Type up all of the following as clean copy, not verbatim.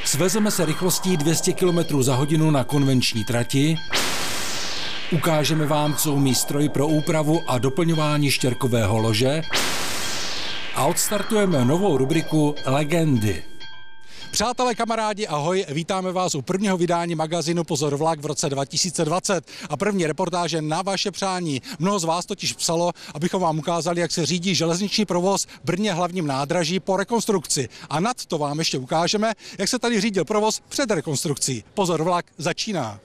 Svezeme se rychlostí 200 km za hodinu na konvenční trati, ukážeme vám, co umí stroj pro úpravu a doplňování štěrkového lože a odstartujeme novou rubriku Legendy. Přátelé, kamarádi, ahoj, vítáme vás u prvního vydání magazínu Pozor vlak v roce 2020 a první reportáže na vaše přání. Mnoho z vás totiž psalo, abychom vám ukázali, jak se řídí železniční provoz v Brně hlavním nádraží po rekonstrukci. A nad to vám ještě ukážeme, jak se tady řídil provoz před rekonstrukcí. Pozor vlak začíná.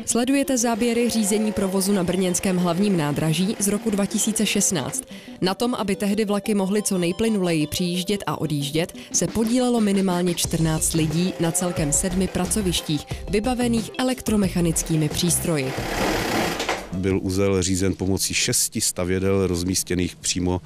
Sledujete záběry řízení provozu na brněnském hlavním nádraží z roku 2016. Na tom, aby tehdy vlaky mohly co nejplynuleji přijíždět a odjíždět, se podílelo minimálně 14 lidí na celkem 7 pracovištích, vybavených elektromechanickými přístroji. Byl uzel řízen pomocí 6 stavědel rozmístěných přímo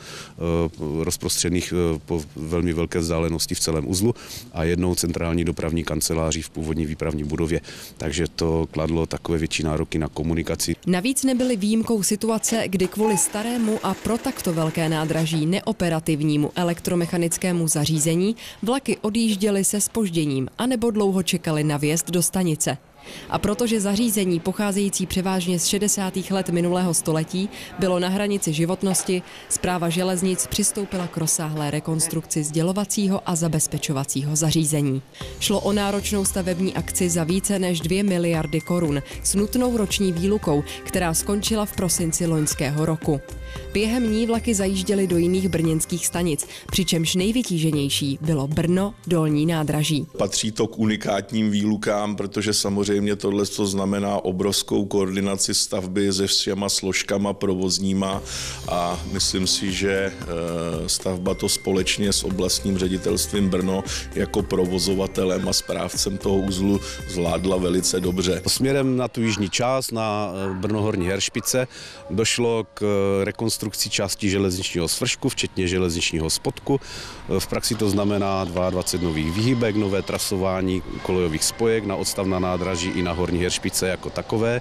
rozprostřených po velmi velké vzdálenosti v celém uzlu a jednou centrální dopravní kanceláří v původní výpravní budově. Takže to kladlo takové větší nároky na komunikaci. Navíc nebyly výjimkou situace, kdy kvůli starému a pro takto velké nádraží neoperativnímu elektromechanickému zařízení vlaky odjížděly se zpožděním anebo dlouho čekaly na vjezd do stanice. A protože zařízení pocházející převážně z 60. let minulého století bylo na hranici životnosti, Správa železnic přistoupila k rozsáhlé rekonstrukci sdělovacího a zabezpečovacího zařízení. Šlo o náročnou stavební akci za více než 2 miliardy korun s nutnou roční výlukou, která skončila v prosinci loňského roku. Během ní vlaky zajížděly do jiných brněnských stanic, přičemž nejvytíženější bylo Brno Dolní nádraží. Patří to k unikátním výlukám, protože samozřejmě tohle znamená obrovskou koordinaci stavby se všema složkama provozníma a myslím si, že stavba to společně s oblastním ředitelstvím Brno jako provozovatelem a správcem toho uzlu zvládla velice dobře. Směrem na tu jižní část, na Brno Horní Heršpice, došlo k rekonstrukci části železničního svršku, včetně železničního spodku. V praxi to znamená 22 nových výhybek, nové trasování kolejových spojek na odstavná nádraží i na Horní Heršpice jako takové.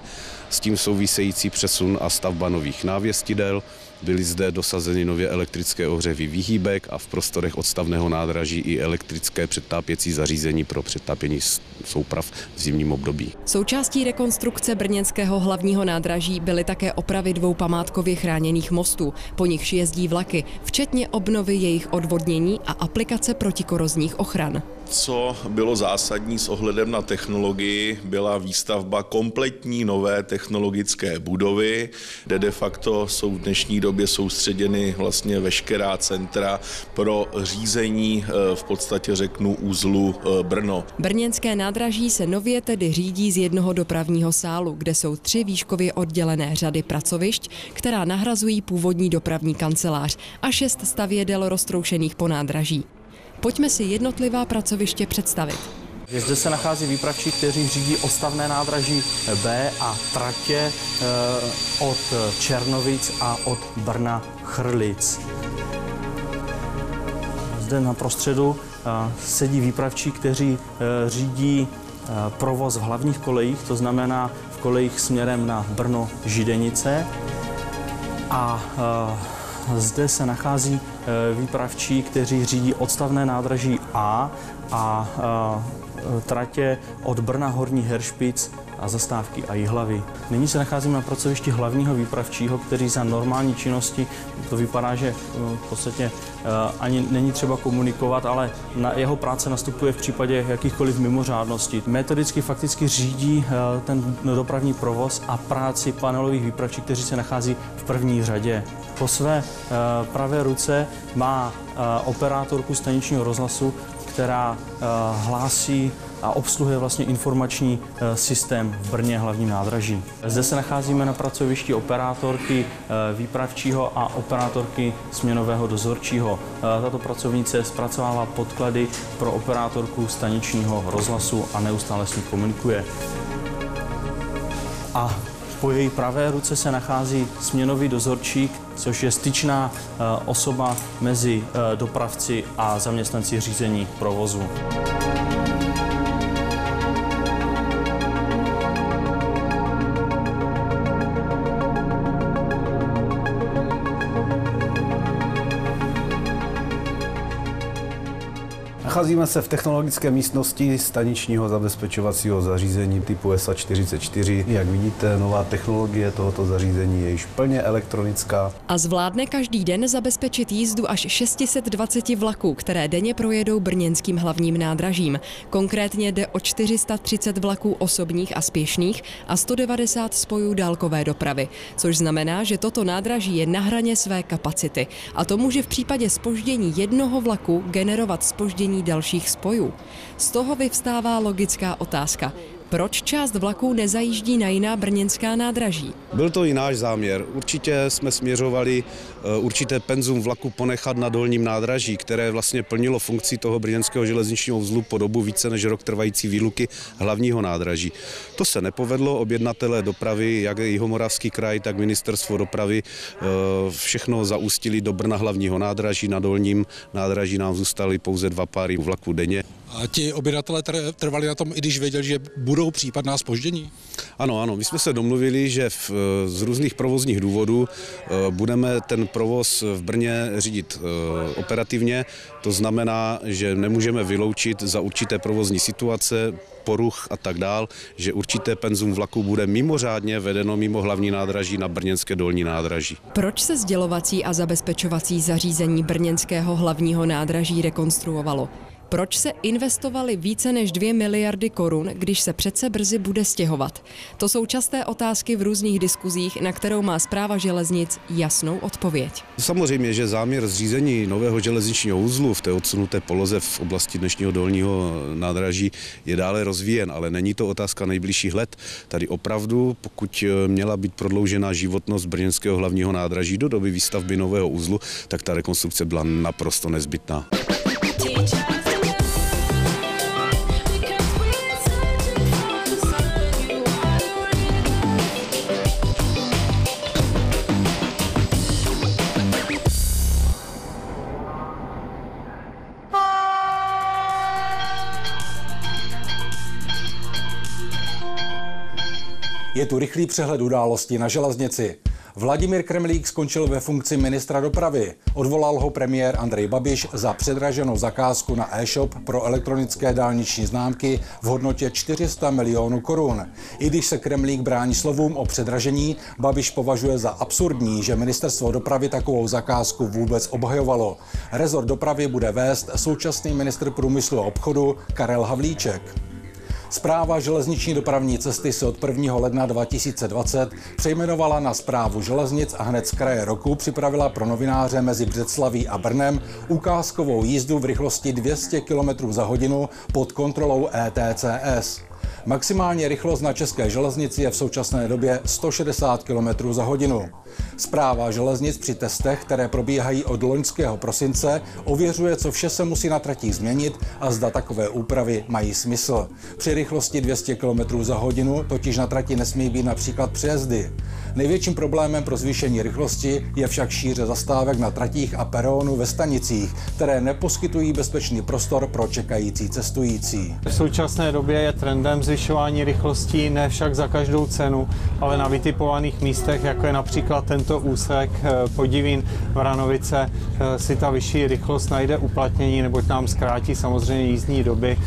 S tím související přesun a stavba nových návěstidel. Byly zde dosazeny nově elektrické ohřevy výhybek a v prostorech odstavného nádraží i elektrické přetápěcí zařízení pro přetápění souprav v zimním období. Součástí rekonstrukce brněnského hlavního nádraží byly také opravy 2 památkově chráněných mostů, po nichž jezdí vlaky, včetně obnovy jejich odvodnění a aplikace protikorozních ochran. Co bylo zásadní s ohledem na technologii, byla výstavba kompletní nové technologické budovy, kde de facto jsou v dnešní době soustředěny vlastně veškerá centra pro řízení, v podstatě řeknu, uzlu Brno. Brněnské nádraží se nově tedy řídí z jednoho dopravního sálu, kde jsou 3 výškově oddělené řady pracovišť, která nahrazují původní dopravní kancelář a 6 stavědel roztroušených po nádraží. Pojďme si jednotlivá pracoviště představit. Zde se nachází výpravčí, kteří řídí odstavné nádraží B a tratě od Černovic a od Brna Chrlic. Zde na prostředu sedí výpravčí, kteří řídí provoz v hlavních kolejích, to znamená v kolejích směrem na Brno Židenice. A zde se nachází výpravčí, kteří řídí odstavné nádraží A a tratě od Brna Horní Heršpic a zastávky a Jihlavy. Nyní se nacházím na pracovišti hlavního výpravčího, který za normální činnosti, to vypadá, že v podstatě ani není třeba komunikovat, ale na jeho práce nastupuje v případě jakýchkoliv mimořádností. Metodicky fakticky řídí ten dopravní provoz a práci panelových výpravčí, kteří se nachází v první řadě. Po své pravé ruce má operátorku staničního rozhlasu, která hlásí a obsluhuje vlastně informační systém v Brně hlavním nádraží. Zde se nacházíme na pracovišti operátorky výpravčího a operátorky směnového dozorčího. Tato pracovnice zpracovává podklady pro operátorku staničního rozhlasu a neustále s ní komunikuje. A po její pravé ruce se nachází směnový dozorčí, což je styčná osoba mezi dopravci a zaměstnanci řízení provozu. Nacházíme se v technologické místnosti staničního zabezpečovacího zařízení typu SA44. Jak vidíte, nová technologie tohoto zařízení je již plně elektronická. A zvládne každý den zabezpečit jízdu až 620 vlaků, které denně projedou brněnským hlavním nádražím. Konkrétně jde o 430 vlaků osobních a spěšných a 190 spojů dálkové dopravy, což znamená, že toto nádraží je na hraně své kapacity. A to může v případě zpoždění jednoho vlaku generovat zpoždění dalších spojů. Z toho vyvstává logická otázka. Proč část vlaků nezajíždí na jiná brněnská nádraží? Byl to i náš záměr. Určitě jsme směřovali určité penzum vlaku ponechat na dolním nádraží, které vlastně plnilo funkci toho brněnského železničního uzlu po dobu více než rok trvající výluky hlavního nádraží. To se nepovedlo, objednatelé dopravy, jak Jihomoravský kraj, tak ministerstvo dopravy, všechno zaústili do Brna hlavního nádraží, na dolním nádraží nám zůstaly pouze 2 páry vlaků denně. A ti objednatelé trvali na tom, i když věděli, že budou případná zpoždění? Ano, my jsme se domluvili, že z různých provozních důvodů budeme ten provoz v Brně řídit operativně. To znamená, že nemůžeme vyloučit za určité provozní situace, poruch a tak dál, že určité penzum vlaku bude mimořádně vedeno mimo hlavní nádraží na brněnské dolní nádraží. Proč se sdělovací a zabezpečovací zařízení brněnského hlavního nádraží rekonstruovalo? Proč se investovaly více než 2 miliardy korun, když se přece brzy bude stěhovat? To jsou časté otázky v různých diskuzích, na kterou má Správa železnic jasnou odpověď. Samozřejmě, že záměr zřízení nového železničního uzlu v té odsunuté poloze v oblasti dnešního dolního nádraží je dále rozvíjen, ale není to otázka nejbližších let. Tady opravdu, pokud měla být prodloužena životnost brněnského hlavního nádraží do doby výstavby nového uzlu, tak ta rekonstrukce byla naprosto nezbytná. Je tu rychlý přehled událostí na železnici. Vladimír Kremlík skončil ve funkci ministra dopravy. Odvolal ho premiér Andrej Babiš za předraženou zakázku na e-shop pro elektronické dálniční známky v hodnotě 400 milionů korun. I když se Kremlík brání slovům o předražení, Babiš považuje za absurdní, že ministerstvo dopravy takovou zakázku vůbec obhajovalo. Rezort dopravy bude vést současný ministr průmyslu a obchodu Karel Havlíček. Správa železniční dopravní cesty se od 1. ledna 2020 přejmenovala na Správu železnic a hned z kraje roku připravila pro novináře mezi Břeclaví a Brnem ukázkovou jízdu v rychlosti 200 km za hodinu pod kontrolou ETCS. Maximální rychlost na české železnici je v současné době 160 km za hodinu. Správa železnic při testech, které probíhají od loňského prosince, ověřuje, co vše se musí na tratích změnit a zda takové úpravy mají smysl. Při rychlosti 200 km za hodinu totiž na trati nesmí být například přejezdy. Největším problémem pro zvýšení rychlosti je však šíře zastávek na tratích a peronů ve stanicích, které neposkytují bezpečný prostor pro čekající cestující. V současné době je trendem zvyšování rychlostí, ne však za každou cenu, ale na vytipovaných místech, jako je například tento úsek Podivín-Vranovice, si ta vyšší rychlost najde uplatnění, neboť nám zkrátí samozřejmě jízdní doby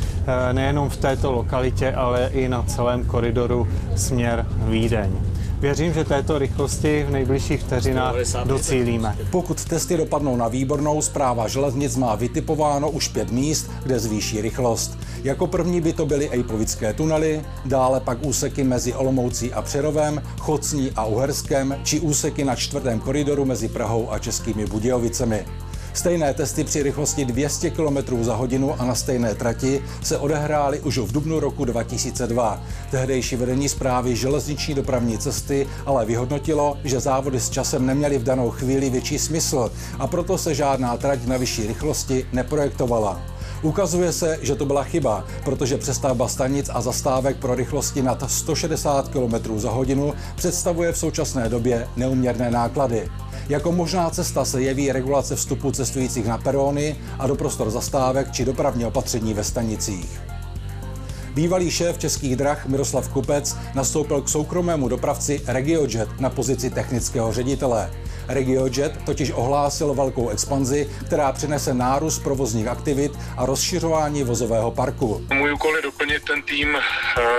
nejenom v této lokalitě, ale i na celém koridoru směr Vídeň. Věřím, že této rychlosti v nejbližších vteřinách docílíme. Pokud testy dopadnou na výbornou, Správa železnic má vytipováno už 5 míst, kde zvýší rychlost. Jako první by to byly Ejpovické tunely, dále pak úseky mezi Olomoucí a Přerovem, Chocní a Uherskem, či úseky na 4. koridoru mezi Prahou a Českými Budějovicemi. Stejné testy při rychlosti 200 km za hodinu a na stejné trati se odehrály už v dubnu roku 2002. Tehdejší vedení správy železniční dopravní cesty ale vyhodnotilo, že závody s časem neměly v danou chvíli větší smysl a proto se žádná trať na vyšší rychlosti neprojektovala. Ukazuje se, že to byla chyba, protože přestavba stanic a zastávek pro rychlosti nad 160 km za hodinu představuje v současné době neúměrné náklady. Jako možná cesta se jeví regulace vstupu cestujících na perony a do prostor zastávek či dopravní opatření ve stanicích. Bývalý šéf Českých drah Miroslav Kupec nastoupil k soukromému dopravci RegioJet na pozici technického ředitele. RegioJet totiž ohlásil velkou expanzi, která přinese nárůst provozních aktivit a rozšiřování vozového parku. Můj úkol je doplnit ten tým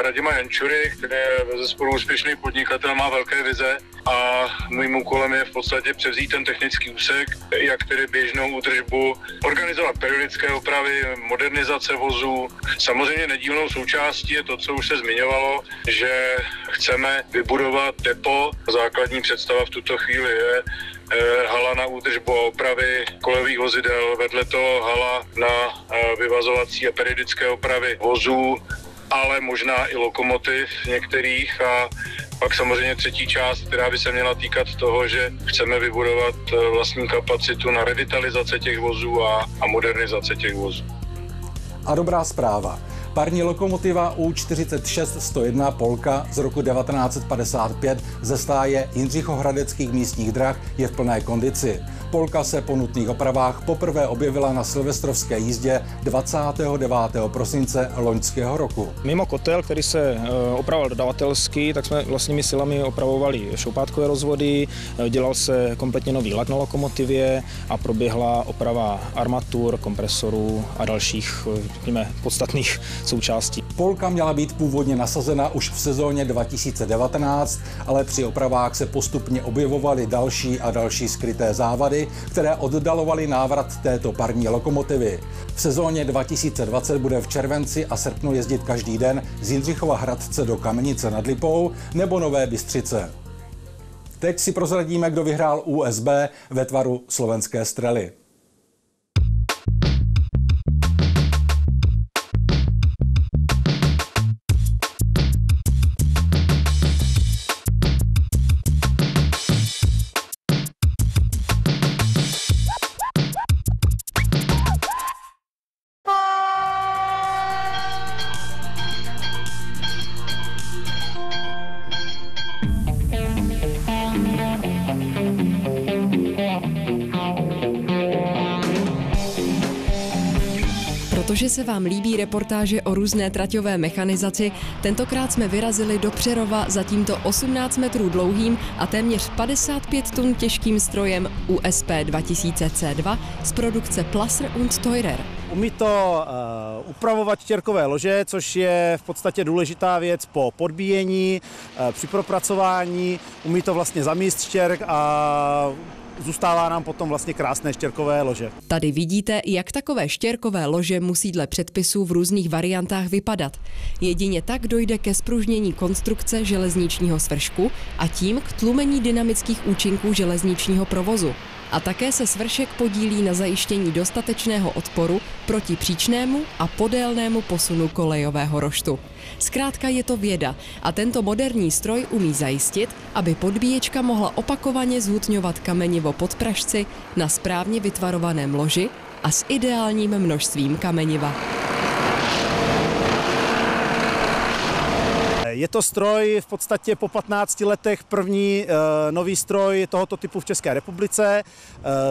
Radima Jančury, který je bezesporu úspěšný podnikatel, má velké vize a mým úkolem je v podstatě převzít ten technický úsek, jak tedy běžnou údržbu, organizovat periodické opravy, modernizace vozů. Samozřejmě nedílnou součástí je to, co už se zmiňovalo, že chceme vybudovat depo. Základní představa v tuto chvíli je hala na údržbu a opravy kolejových vozidel, vedle toho hala na vyvazovací a periodické opravy vozů, ale možná i lokomotiv některých a pak samozřejmě třetí část, která by se měla týkat toho, že chceme vybudovat vlastní kapacitu na revitalizace těch vozů a modernizace těch vozů. A dobrá zpráva. Parní lokomotiva U46-101 Polka z roku 1955 ze stáje Jindřichohradeckých místních drah je v plné kondici. Polka se po nutných opravách poprvé objevila na silvestrovské jízdě 29. prosince loňského roku. Mimo kotel, který se opravoval dodavatelsky, tak jsme vlastními silami opravovali šoupátkové rozvody, dělal se kompletně nový lak na lokomotivě a proběhla oprava armatur, kompresorů a dalších, řekněme, podstatných součástí. Polka měla být původně nasazena už v sezóně 2019, ale při opravách se postupně objevovaly další a další skryté závady, které oddalovaly návrat této parní lokomotivy. V sezóně 2020 bude v červenci a srpnu jezdit každý den z Jindřichova Hradce do Kamenice nad Lipou nebo Nové Bystřice. Teď si prozradíme, kdo vyhrál USB ve tvaru slovenské střely. Protože se vám líbí reportáže o různé traťové mechanizaci, tentokrát jsme vyrazili do Přerova za tímto 18 metrů dlouhým a téměř 55 tun těžkým strojem USP 2000 C2 z produkce Plasser und Teurer. Umí to upravovat štěrkové lože, což je v podstatě důležitá věc po podbíjení, při propracování. Umí to vlastně zamíst štěrk a zůstává nám potom vlastně krásné štěrkové lože. Tady vidíte, jak takové štěrkové lože musí dle předpisů v různých variantách vypadat. Jedině tak dojde ke zpružnění konstrukce železničního svršku a tím k tlumení dynamických účinků železničního provozu. A také se svršek podílí na zajištění dostatečného odporu proti příčnému a podélnému posunu kolejového roštu. Zkrátka je to věda a tento moderní stroj umí zajistit, aby podbíječka mohla opakovaně zhutňovat kamenivo pod pražci na správně vytvarovaném loži a s ideálním množstvím kameniva. Je to stroj v podstatě po 15 letech první nový stroj tohoto typu v České republice.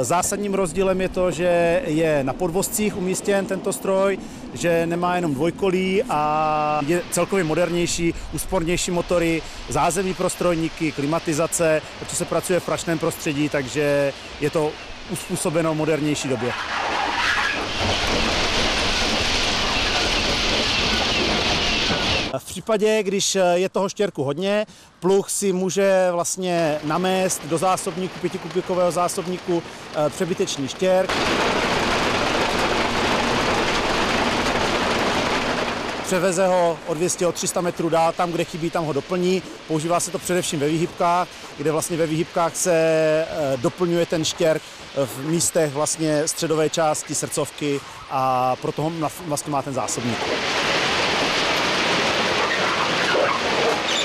Zásadním rozdílem je to, že je na podvozcích umístěn tento stroj, že nemá jenom dvojkolí a je celkově modernější, úspornější motory, zázemí pro strojníky, klimatizace, protože se pracuje v prašném prostředí, takže je to uspůsobeno modernější době. V případě, když je toho štěrku hodně, pluh si může vlastně namést do zásobníku, 5kubíkového zásobníku, přebytečný štěrk. Převeze ho o 200, o 300 metrů dál, tam, kde chybí, tam ho doplní. Používá se to především ve výhybkách, kde vlastně ve výhybkách se doplňuje ten štěrk v místech vlastně středové části srdcovky a proto vlastně má ten zásobník.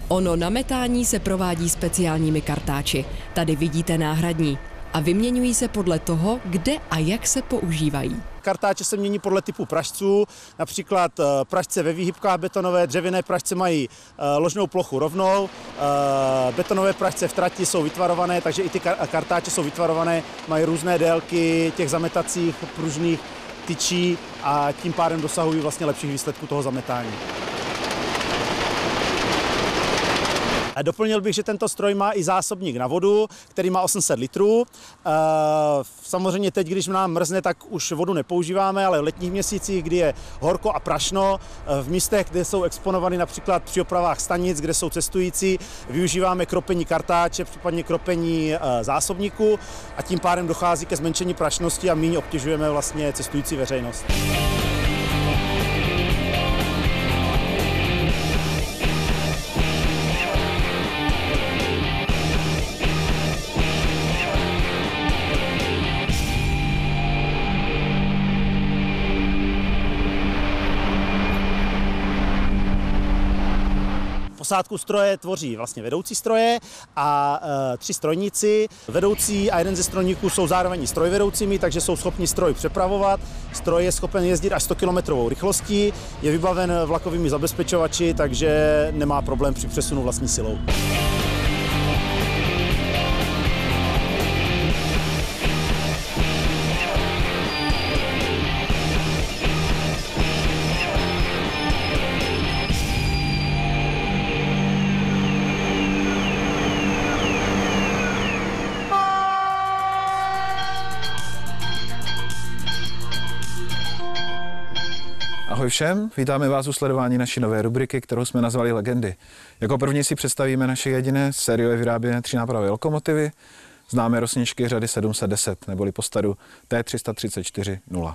Ono nametání se provádí speciálními kartáči. Tady vidíte náhradní. A vyměňují se podle toho, kde a jak se používají. Kartáče se mění podle typu pražců, například pražce ve výhybkách betonové, dřevěné pražce mají ložnou plochu rovnou, betonové pražce v trati jsou vytvarované, takže i ty kartáče jsou vytvarované, mají různé délky těch zametacích pružných tyčí a tím pádem dosahují vlastně lepších výsledků toho zametání. A doplnil bych, že tento stroj má i zásobník na vodu, který má 800 litrů. Samozřejmě teď, když nám mrzne, tak už vodu nepoužíváme, ale v letních měsících, kdy je horko a prašno, v místech, kde jsou exponovány například při opravách stanic, kde jsou cestující, využíváme kropení kartáče, případně kropení zásobníku a tím pádem dochází ke zmenšení prašnosti a méně obtěžujeme vlastně cestující veřejnost. Posádku stroje tvoří vlastně vedoucí stroje a 3 strojníci. Vedoucí a jeden ze strojníků jsou zároveň strojvedoucími, takže jsou schopni stroj přepravovat. Stroj je schopen jezdit až 100 km rychlostí, je vybaven vlakovými zabezpečovači, takže nemá problém při přesunu vlastní silou. Ahoj všem, vítáme vás u sledování naší nové rubriky, kterou jsme nazvali Legendy. Jako první si představíme naše jediné sériově vyráběné 3nápravové lokomotivy, známé rosničky řady 710, neboli postadu T334-0.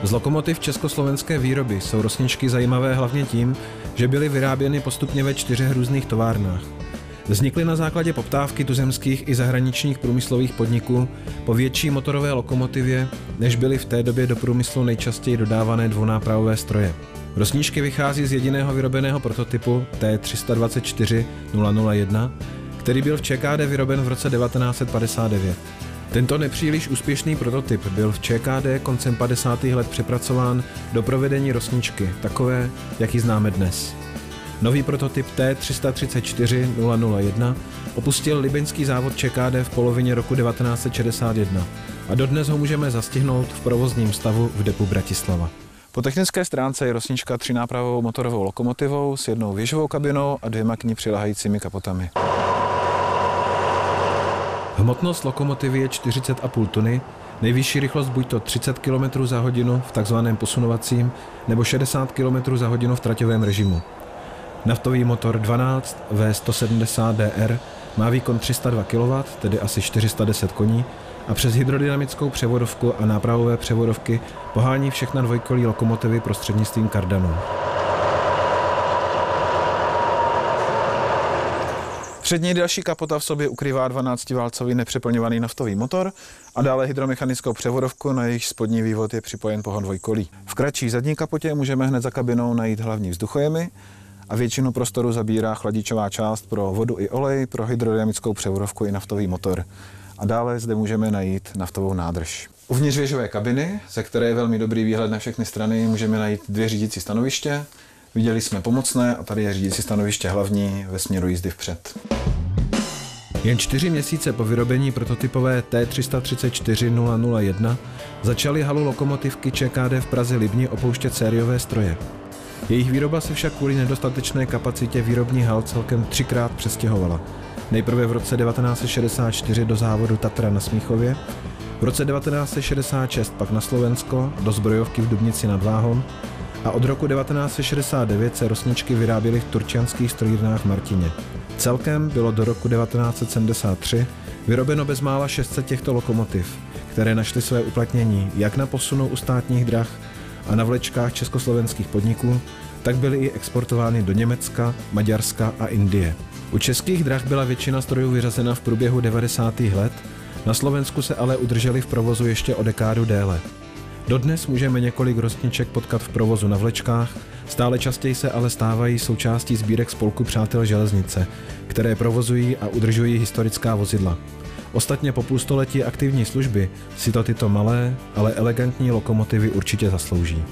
Z lokomotiv československé výroby jsou rosničky zajímavé hlavně tím, že byly vyráběny postupně ve 4 různých továrnách. Vznikly na základě poptávky tuzemských i zahraničních průmyslových podniků po větší motorové lokomotivě, než byly v té době do průmyslu nejčastěji dodávané dvounápravové stroje. Rosničky vychází z jediného vyrobeného prototypu T324-001, který byl v ČKD vyroben v roce 1959. Tento nepříliš úspěšný prototyp byl v ČKD koncem 50. let přepracován do provedení rosničky, takové, jak ji známe dnes. Nový prototyp T334-001 opustil libeňský závod ČKD v polovině roku 1961 a dodnes ho můžeme zastihnout v provozním stavu v depu Bratislava. Po technické stránce je rosnička 3nápravovou motorovou lokomotivou s jednou věžovou kabinou a 2 k ní přiléhajícími kapotami. Hmotnost lokomotivy je 40,5 tuny, nejvyšší rychlost buďto 30 km za hodinu v takzvaném posunovacím nebo 60 km za hodinu v traťovém režimu. Naftový motor 12 V170DR má výkon 302 kW, tedy asi 410 koní, a přes hydrodynamickou převodovku a nápravové převodovky pohání všechna dvojkolí lokomotivy prostřednictvím kardanů. Přední delší kapota v sobě ukrývá 12válcový nepřeplňovaný naftový motor a dále hydromechanickou převodovku, na jejich spodní vývod je připojen pohon dvojkolí. V kratší zadní kapotě můžeme hned za kabinou najít hlavní vzduchojemy a většinu prostoru zabírá chladičová část pro vodu i olej, pro hydrodynamickou převodovku i naftový motor. A dále zde můžeme najít naftovou nádrž. Uvnitř věžové kabiny, ze které je velmi dobrý výhled na všechny strany, můžeme najít 2 řídící stanoviště. Viděli jsme pomocné a tady je řídící stanoviště hlavní ve směru jízdy vpřed. Jen 4 měsíce po vyrobení prototypové T334-001 začaly halu lokomotivky ČKD v Praze Libni opouštět sériové stroje. Jejich výroba se však kvůli nedostatečné kapacitě výrobní hal celkem 3krát přestěhovala. Nejprve v roce 1964 do závodu Tatra na Smíchově, v roce 1966 pak na Slovensko do zbrojovky v Dubnici nad Váhom a od roku 1969 se rosničky vyráběly v turčianských strojírnách v Martině. Celkem bylo do roku 1973 vyrobeno bezmála 600 těchto lokomotiv, které našly své uplatnění jak na posunu u státních drah a na vlečkách československých podniků, tak byly i exportovány do Německa, Maďarska a Indie. U Českých drah byla většina strojů vyřazena v průběhu 90. let, na Slovensku se ale udrželi v provozu ještě o dekádu déle. Dodnes můžeme několik rostniček potkat v provozu na vlečkách, stále častěji se ale stávají součástí sbírek Spolku přátel železnice, které provozují a udržují historická vozidla. Ostatně po půlstoletí aktivní služby si to tyto malé, ale elegantní lokomotivy určitě zaslouží.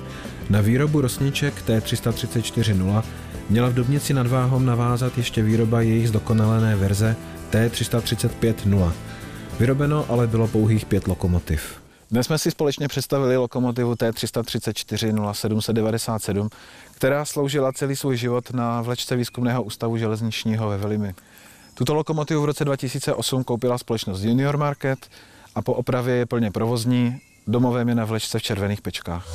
Na výrobu rostniček T334-0 měla v Dubnici nad Váhom navázat ještě výroba jejich zdokonalené verze T335-0. Vyrobeno ale bylo pouhých 5 lokomotiv. Dnes jsme si společně představili lokomotivu T334-0797, která sloužila celý svůj život na vlečce Výzkumného ústavu železničního ve Velimi. Tuto lokomotivu v roce 2008 koupila společnost Junior Market a po opravě je plně provozní, domovem je na vlečce v Červených Pečkách.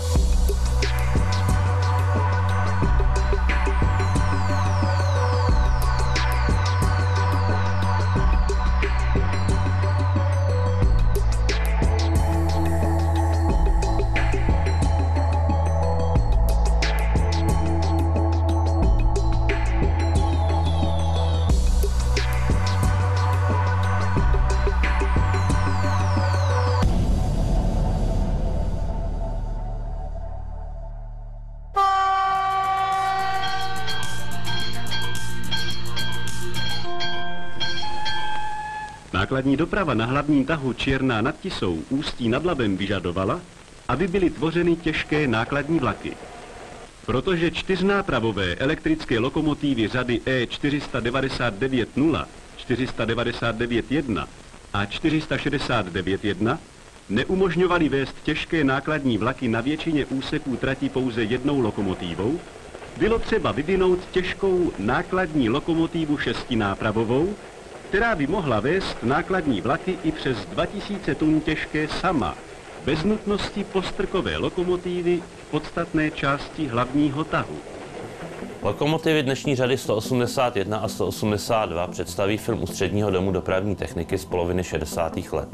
Nákladní doprava na hlavním tahu Čierná nad Tisou Ústí nad Labem vyžadovala, aby byly tvořeny těžké nákladní vlaky. Protože 4nápravové elektrické lokomotivy řady E499-0, 499-1 a 469-1 neumožňovaly vést těžké nákladní vlaky na většině úseků trati pouze jednou lokomotivou, bylo třeba vyvinout těžkou nákladní lokomotivu 6nápravovou, která by mohla vést nákladní vlaky i přes 2000 tun těžké sama, bez nutnosti postrkové lokomotivy v podstatné části hlavního tahu. Lokomotivy dnešní řady 181 a 182 představí film Ústředního domu dopravní techniky z poloviny 60. let.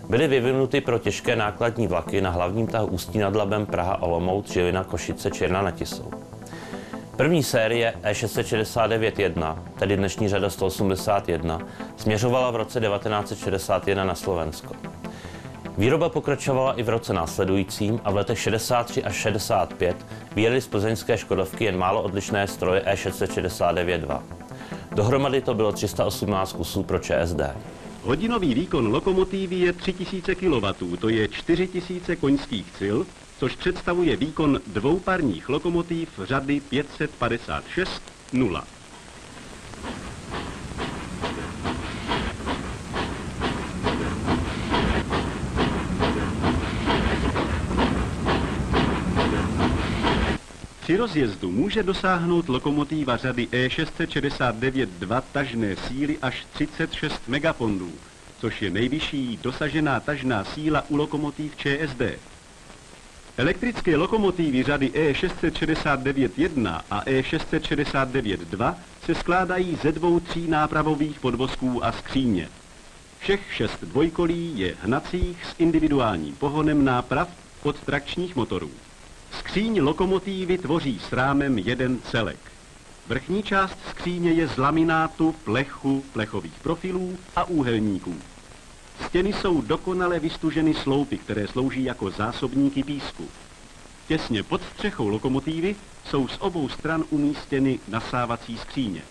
Byly vyvinuty pro těžké nákladní vlaky na hlavním tahu Ústí nad Labem, Praha, Olomouc, Žilina, Košice, Černá nad Tisou. První série E669-1, tedy dnešní řada 181, směřovala v roce 1961 na Slovensko. Výroba pokračovala i v roce následujícím a v letech 63 až 65 vyjeli z plzeňské Škodovky jen málo odlišné stroje E669-2. Dohromady to bylo 318 kusů pro ČSD. Hodinový výkon lokomotivy je 3000 kW, to je 4000 koňských sil, což představuje výkon dvouparních lokomotiv řady 556-0. Při rozjezdu může dosáhnout lokomotiva řady E669-2 tažné síly až 36 megapondů, což je nejvyšší dosažená tažná síla u lokomotiv ČSD. Elektrické lokomotivy řady E669-1 a E669-2 se skládají ze 2 3nápravových podvozků a skříně. Všech 6 dvojkolí je hnacích s individuálním pohonem náprav od trakčních motorů. Skříň lokomotivy tvoří s rámem jeden celek. Vrchní část skříně je z laminátu, plechu, plechových profilů a úhelníků. Stěny jsou dokonale vystuženy sloupy, které slouží jako zásobníky písku. Těsně pod střechou lokomotivy jsou z obou stran umístěny nasávací skříně.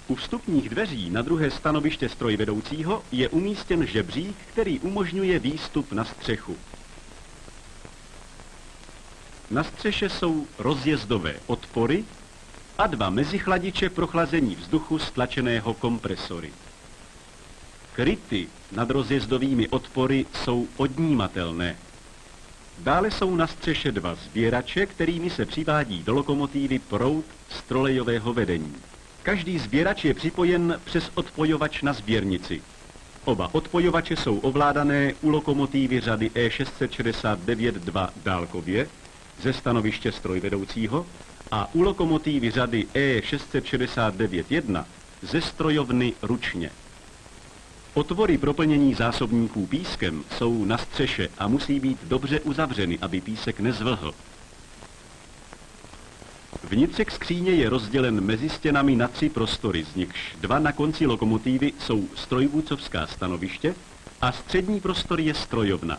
U vstupních dveří na druhé stanoviště strojvedoucího je umístěn žebřík, který umožňuje výstup na střechu. Na střeše jsou rozjezdové odpory a 2 mezichladiče pro chlazení vzduchu stlačeného kompresory. Kryty nad rozjezdovými odpory jsou odnímatelné. Dále jsou na střeše 2 sběrače, kterými se přivádí do lokomotivy proud z trolejového vedení. Každý sběrač je připojen přes odpojovač na sběrnici. Oba odpojovače jsou ovládané u lokomotivy řady E669-2 dálkově ze stanoviště strojvedoucího a u lokomotivy řady E669-1 ze strojovny ručně. Otvory pro plnění zásobníků pískem jsou na střeše a musí být dobře uzavřeny, aby písek nezvlhl. Vnitřek skříně je rozdělen mezi stěnami na 3 prostory, z nichž 2 na konci lokomotivy jsou strojvůdcovská stanoviště a střední prostor je strojovna.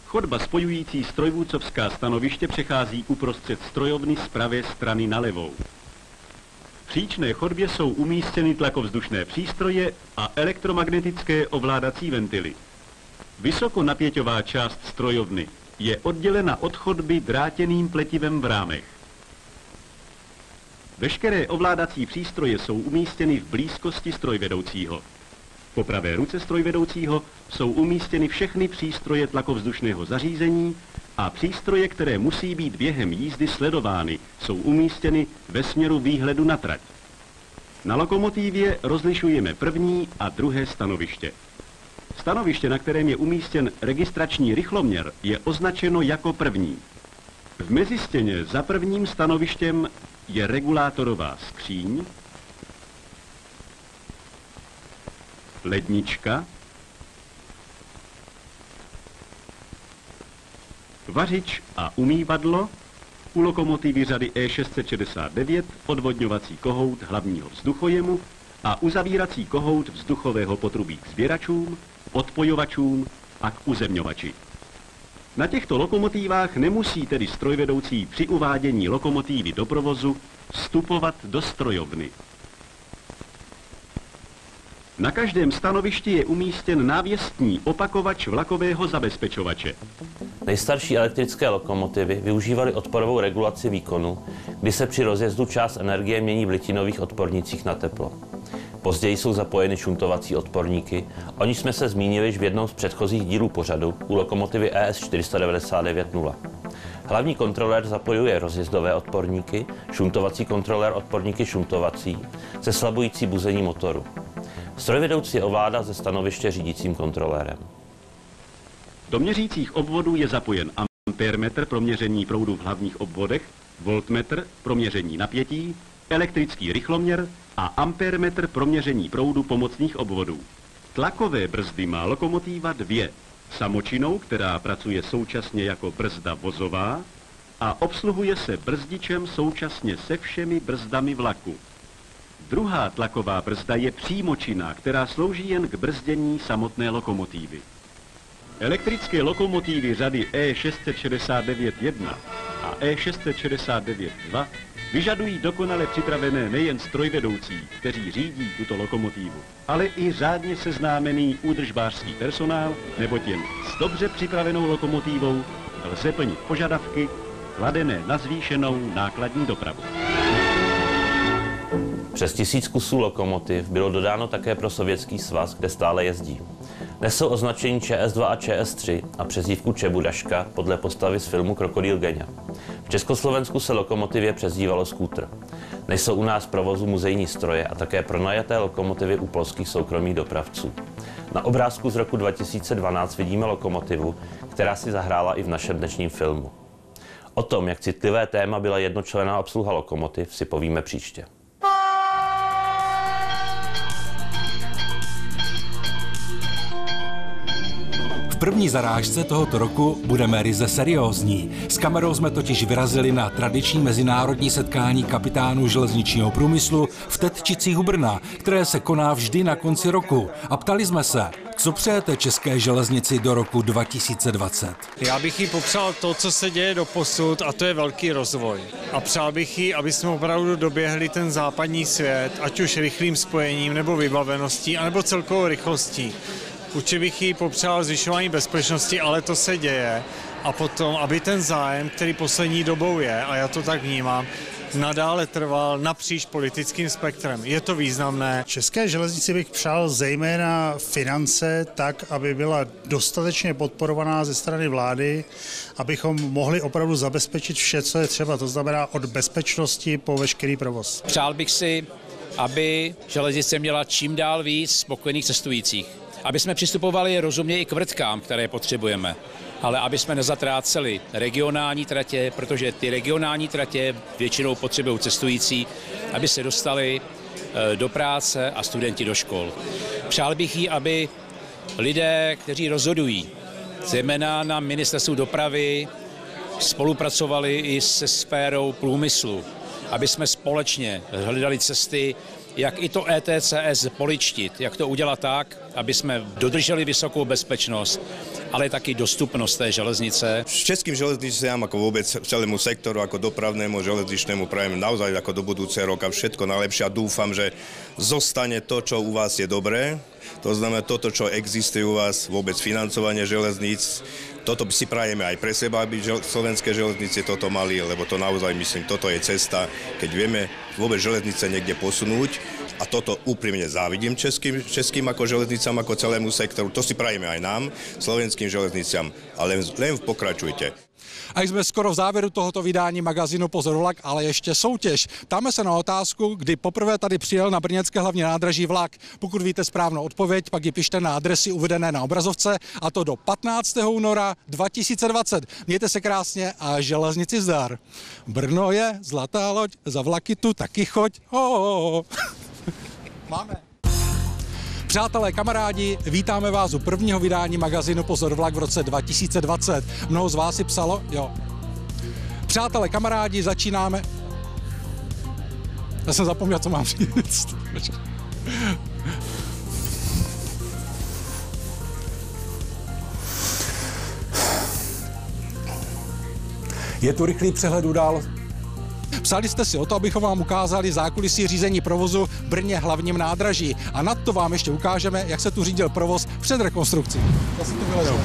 Chodba spojující strojvůdcovská stanoviště přechází uprostřed strojovny z pravé strany na levou. V příčné chodbě jsou umístěny tlakovzdušné přístroje a elektromagnetické ovládací ventily. Vysokonapěťová část strojovny je oddělena od chodby drátěným pletivem v rámech. Veškeré ovládací přístroje jsou umístěny v blízkosti strojvedoucího. Po pravé ruce strojvedoucího jsou umístěny všechny přístroje tlakovzdušného zařízení a přístroje, které musí být během jízdy sledovány, jsou umístěny ve směru výhledu na trať. Na lokomotivě rozlišujeme první a druhé stanoviště. Stanoviště, na kterém je umístěn registrační rychloměr, je označeno jako první. V mezistěně za prvním stanovištěm je regulátorová skříň, lednička, vařič a umývadlo, u lokomotivy řady E669 odvodňovací kohout hlavního vzduchojemu a uzavírací kohout vzduchového potrubí k sběračům, odpojovačům a k uzemňovači. Na těchto lokomotivách nemusí tedy strojvedoucí při uvádění lokomotivy do provozu vstupovat do strojovny. Na každém stanovišti je umístěn návěstní opakovač vlakového zabezpečovače. Nejstarší elektrické lokomotivy využívaly odporovou regulaci výkonu, kdy se při rozjezdu část energie mění v litinových odpornících na teplo. Později jsou zapojeny šuntovací odporníky, o nich jsme se zmínili již v jednom z předchozích dílů pořadu u lokomotivy ES 499-0. Hlavní kontrolér zapojuje rozjezdové odporníky, šuntovací kontrolér odporníky šuntovací, zeslabující buzení motoru. Strojvedoucí ovládá ze stanoviště řídícím kontrolérem. Do měřících obvodů je zapojen ampérmetr pro měření proudu v hlavních obvodech, voltmetr pro měření napětí, elektrický rychloměr a ampérmetr pro měření proudu pomocných obvodů. Tlakové brzdy má lokomotiva 2. Samočinnou, která pracuje současně jako brzda vozová a obsluhuje se brzdičem současně se všemi brzdami vlaku. Druhá tlaková brzda je přímočinná, která slouží jen k brzdění samotné lokomotivy. Elektrické lokomotivy řady E669-1 a E669-2 vyžadují dokonale připravené nejen strojvedoucí, kteří řídí tuto lokomotivu, ale i řádně seznámený údržbářský personál, neboť jen s dobře připravenou lokomotivou lze plnit požadavky kladené na zvýšenou nákladní dopravu. Přes 1000 kusů lokomotiv bylo dodáno také pro Sovětský svaz, kde stále jezdí. Nesou označení ČS2 a ČS3 a přezdívku Čebudaška podle postavy z filmu Krokodýl Geňa. V Československu se lokomotivě přezdívalo skútr. Nejsou u nás v provozu muzejní stroje a také pronajaté lokomotivy u polských soukromých dopravců. Na obrázku z roku 2012 vidíme lokomotivu, která si zahrála i v našem dnešním filmu. O tom, jak citlivé téma byla jednočlenná obsluha lokomotiv, si povíme příště. V první zarážce tohoto roku budeme ryze seriózní. S kamerou jsme totiž vyrazili na tradiční mezinárodní setkání kapitánů železničního průmyslu v Tetčicích u Brna, které se koná vždy na konci roku. A ptali jsme se, co přejete české železnici do roku 2020? Já bych jí popřál to, co se děje doposud, a to je velký rozvoj. A přál bych jí, aby jsme opravdu doběhli ten západní svět, ať už rychlým spojením, nebo vybaveností, anebo celkovou rychlostí. Určitě bych jí popřál zvyšování bezpečnosti, ale to se děje. A potom, aby ten zájem, který poslední dobou je, a já to tak vnímám, nadále trval napříč politickým spektrem. Je to významné. České železnici bych přál zejména finance tak, aby byla dostatečně podporovaná ze strany vlády, abychom mohli opravdu zabezpečit vše, co je třeba. To znamená od bezpečnosti po veškerý provoz. Přál bych si, aby železnice měla čím dál víc spokojených cestujících. Aby jsme přistupovali rozumně i k vrtkám, které potřebujeme, ale aby jsme nezatráceli regionální tratě, protože ty regionální tratě většinou potřebují cestující, aby se dostali do práce a studenti do škol. Přál bych jí, aby lidé, kteří rozhodují, zejména na ministerstvu dopravy, spolupracovali i se sférou průmyslu, aby jsme společně hledali cesty, jak i to ETCS poličtit, jak to udělat tak, aby jsme dodrželi vysokou bezpečnost, ale taky dostupnost té železnice. Českým železnicám, ako vôbec celému sektoru, ako dopravnému, železničnému prajem naozaj ako do budúceho roka všetko najlepšie a dúfam, že zostane to, čo u vás je dobré. To znamená toto, čo existuje u vás, vôbec financovanie železníc. Toto si prajeme aj pre seba, aby slovenské železnice toto mali, lebo to naozaj, myslím, toto je cesta, keď vieme vôbec železnice niekde posunúť. A toto úprimne závidím českým ako železnicám, ako celému sektoru. To si prajeme aj nám, slovenským železnicám, ale len pokračujte. A jsme skoro v závěru tohoto vydání magazínu Pozor vlak, ale ještě soutěž. Ptáme se na otázku, kdy poprvé tady přijel na brněnské hlavní nádraží vlak. Pokud víte správnou odpověď, pak ji pište na adresy uvedené na obrazovce, a to do 15. února 2020. Mějte se krásně a železnici zdar. Brno je zlatá loď, za vlaky tu taky choď. Máme. Přátelé, kamarádi, vítáme vás u prvního vydání magazínu Pozor vlak v roce 2020. Mnoho z vás si psalo, jo. Přátelé, kamarádi, začínáme. Já jsem zapomněl, co mám říct. Je tu rychlý přehled události. Psali jste si o to, abychom vám ukázali zákulisí řízení provozu v Brně hlavním nádraží. A nad to vám ještě ukážeme, jak se tu řídil provoz před rekonstrukcí. Já si to vyležel.